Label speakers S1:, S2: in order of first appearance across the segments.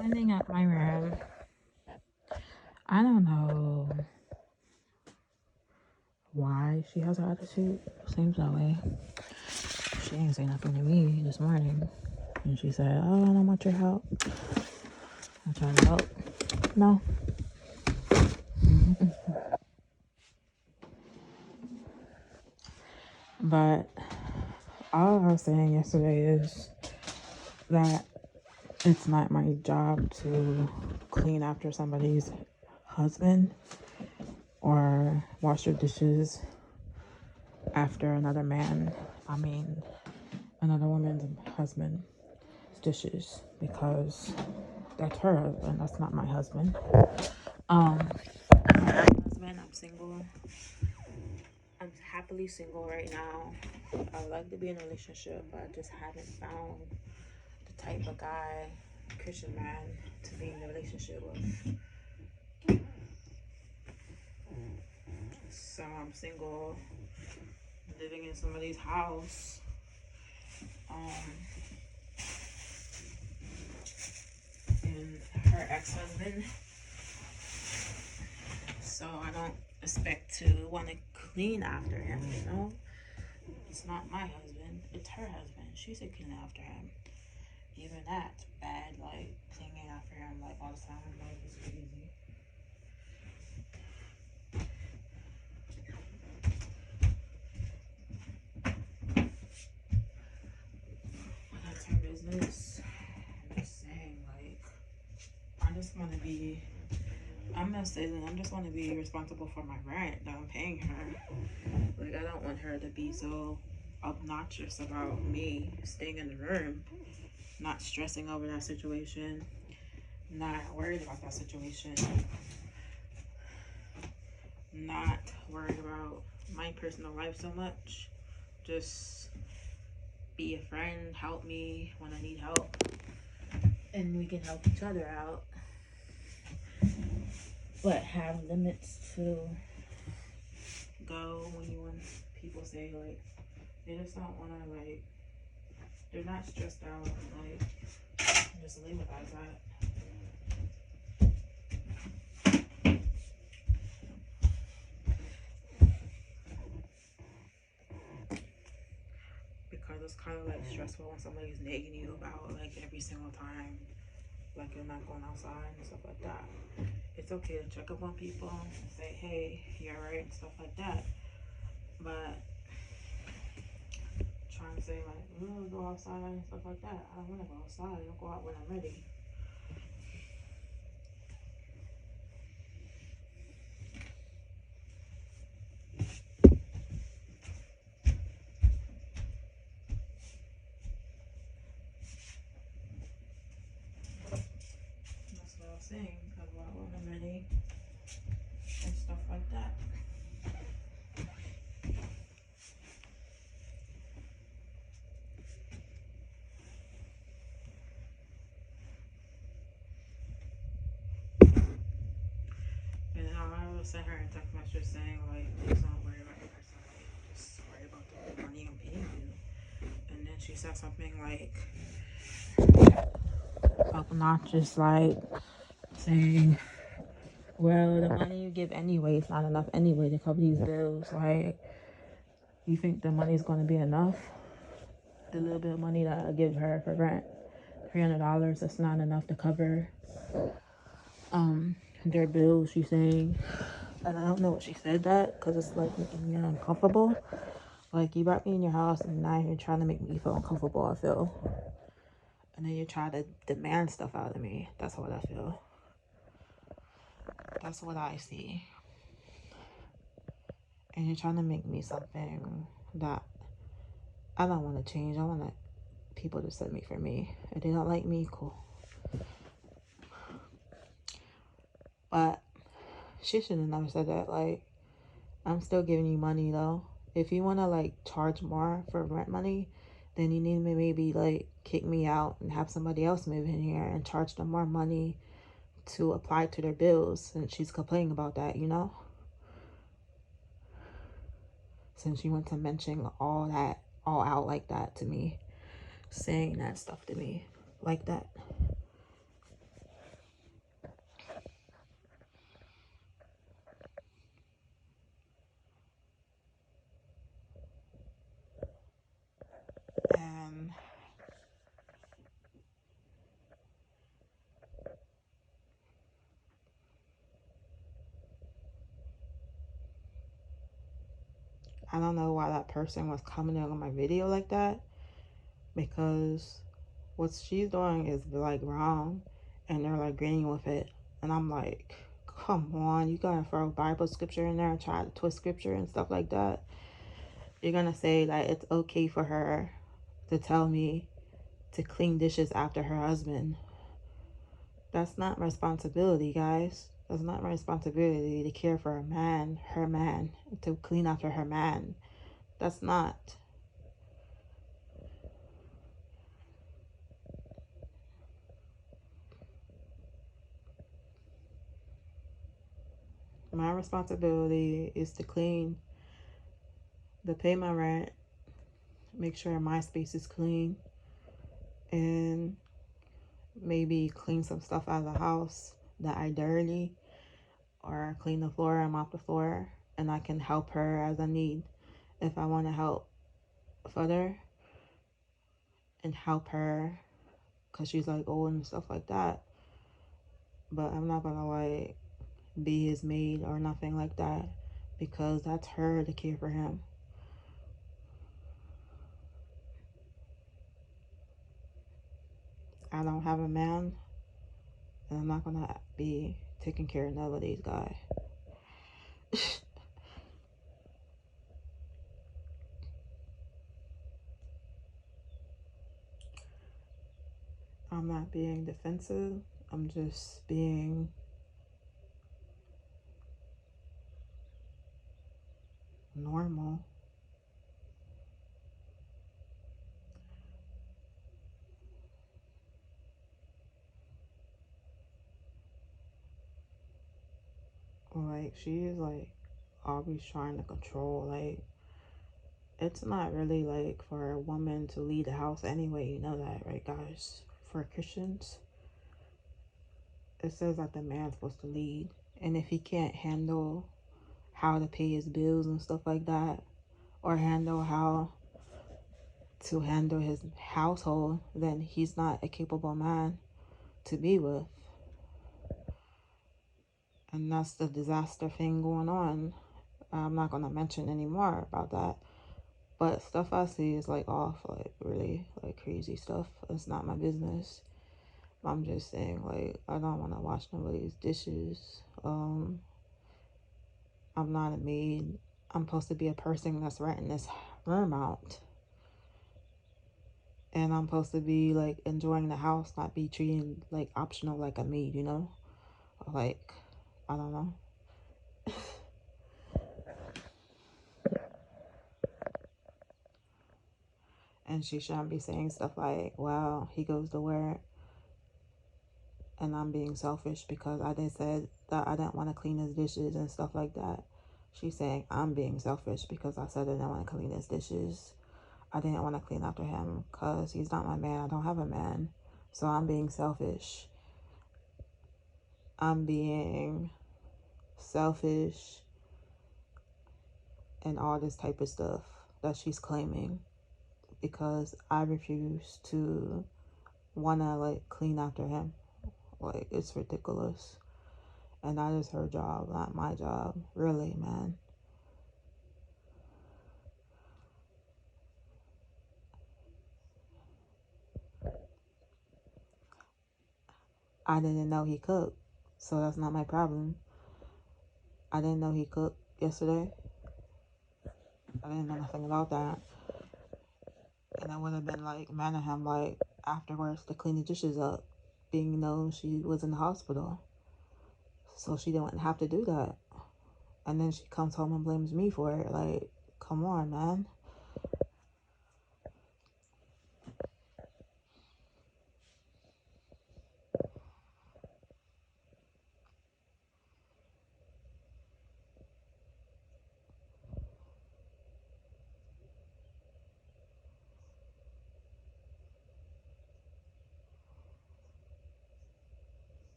S1: cleaning up my room. I don't know why she has an attitude. Seems that way. She ain't say nothing to me this morning. And she said, oh, I don't want your help. I'm trying to help. No. But all I was saying yesterday is that it's not my job to clean after somebody's husband or wash your dishes after another woman's husband's dishes, because that's her husband. That's not my husband. I'm my husband. I'm single. I'm happily single right now. I would like to be in a relationship, but I just haven't found the type of guy, Christian man, to be in a relationship with. So I'm single, living in somebody's house. And her ex-husband. So I don't expect to want to clean after him, you know? It's not my husband, it's her husband. She should clean after him. Even that's bad, like cleaning after him like all the time. Like, it's crazy. But that's her business. I'm just saying, like, I just want to be. I'm not saying I just want to be responsible for my rent that I'm paying her. Like, I don't want her to be so obnoxious about me staying in the room, not stressing over that situation, not worried about that situation, not worried about my personal life so much. Just be a friend, help me when I need help, and we can help each other out. But have limits to go when you want people say, like, they just don't want to, like, they're not stressed out, like, just leave it as that. Because it's kind of like stressful when somebody's nagging you about, like, every single time, like, you're not going outside and stuff like that. It's okay to check up on people and say, hey, you're right, and stuff like that. But trying to say, like, we're gonna go outside and stuff like that. I don't want to go outside. I'll go out when I'm ready. That's what I was saying. I'll go out when I'm ready and stuff like that. And I was sent her a text message saying, like, please don't worry about your personal life. Just worry about the money I'm paying you. And then she said something like, obnoxious, like, saying, well, the money you give anyway is not enough anyway to cover these bills. Like, you think the money's going to be enough? The little bit of money that I give her for rent, $300, that's not enough to cover their bills, she's saying. And I don't know what she said that, because it's like making me uncomfortable. Like, you brought me in your house and now you're trying to make me feel uncomfortable, I feel. And then you try to demand stuff out of me. That's what I feel. That's what I see. And you're trying to make me something that I don't want to change. I want people to set me for me. If they don't like me, cool. But she should have never said that. Like, I'm still giving you money though. If you want to, like, charge more for rent money, then you need to maybe, like, kick me out and have somebody else move in here and charge them more money to apply to their bills. And she's complaining about that, you know? Since you went to mention all out like that to me, saying that stuff to me like that. I don't know why that person was commenting on my video like that, because what she's doing is like wrong, and they're like agreeing with it. And I'm like, come on, you gonna throw Bible scripture in there and try to twist scripture and stuff like that? You're gonna say that it's okay for her to tell me to clean dishes after her husband. That's not my responsibility, guys. That's not my responsibility to care for a man, her man, to clean after her man. That's not. My responsibility is to clean, to pay my rent, make sure my space is clean, and maybe clean some stuff out of the house that I dirty, or clean the floor and mop the floor, and I can help her as I need. If I want to help further and help her because she's like old and stuff like that, but I'm not gonna like be his maid or nothing like that, because that's her to care for him. I don't have a man, and I'm not gonna be taking care of nobody's guy. I'm not being defensive. I'm just being normal. Like, she is like always trying to control. Like, it's not really like for a woman to lead the house anyway. You know that, right, guys? For Christians, it says that the man's supposed to lead. And if he can't handle how to pay his bills and stuff like that, or handle how to handle his household, then he's not a capable man to be with. And that's the disaster thing going on. I'm not going to mention any more about that. But stuff I see is like off, like really like crazy stuff. It's not my business. I'm just saying, like, I don't want to wash nobody's dishes. I'm not a maid. I'm supposed to be a person that's renting this room out. And I'm supposed to be like enjoying the house, not be treated like optional like a maid, you know? Like, I don't know. And she shouldn't be saying stuff like, well, he goes to work and I'm being selfish because I did said that I didn't want to clean his dishes and stuff like that. She's saying I'm being selfish because I said I didn't want to clean his dishes. I didn't want to clean after him because he's not my man. I don't have a man. So I'm being selfish. I'm being selfish and all this type of stuff that she's claiming because I refuse to want to like clean after him. Like, it's ridiculous. And that is her job, not my job. Really, man. I didn't know he cooked, so that's not my problem. I didn't know he cooked yesterday. I didn't know nothing about that. And I would have been like mad at him like afterwards to clean the dishes up, being known she was in the hospital. So she didn't have to do that. And then she comes home and blames me for it. Like, come on, man.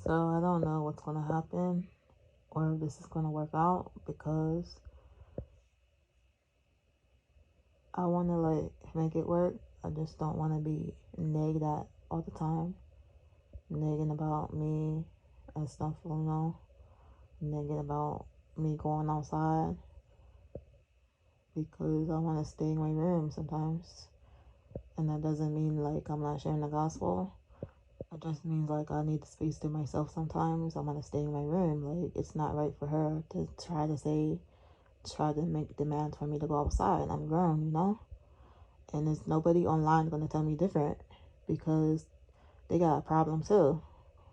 S1: So I don't know what's gonna happen or if this is gonna work out, because I wanna like make it work. I just don't wanna be nagged at all the time. Nagging about me and stuff, you know. Nagging about me going outside, because I wanna stay in my room sometimes. And that doesn't mean like I'm not sharing the gospel. It just means like I need the space to myself sometimes. I want to stay in my room. Like, it's not right for her to try to make demands for me to go outside. I'm grown, you know? And there's nobody online going to tell me different, because they got a problem too.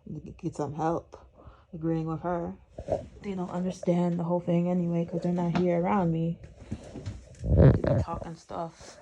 S1: You get some help agreeing with her. They don't understand the whole thing anyway, because they're not here around me. They be talking stuff